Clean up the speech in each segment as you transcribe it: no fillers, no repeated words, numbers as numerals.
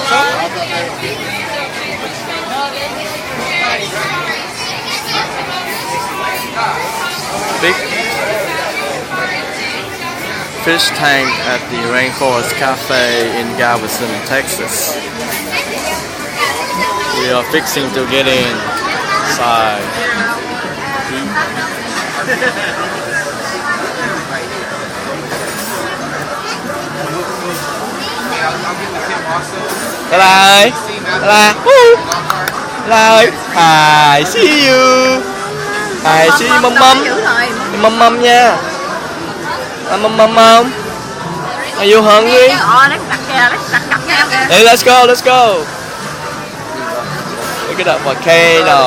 Big fish tank at the Rainforest Cafe in Galveston, Texas. We are fixing to get inside. Bye bye. Bye. Hi, see you. Hi, see you, mum nha. Mum. Are you hungry? Hey, let's go. Look at that volcano.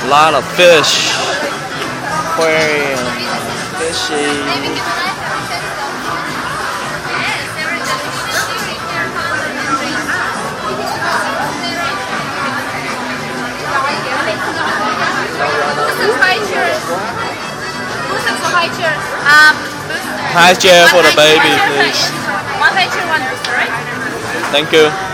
A lot of fish. Aquarium. Fishy. High chair for the baby, please. One high chair, one booster, right? Thank you.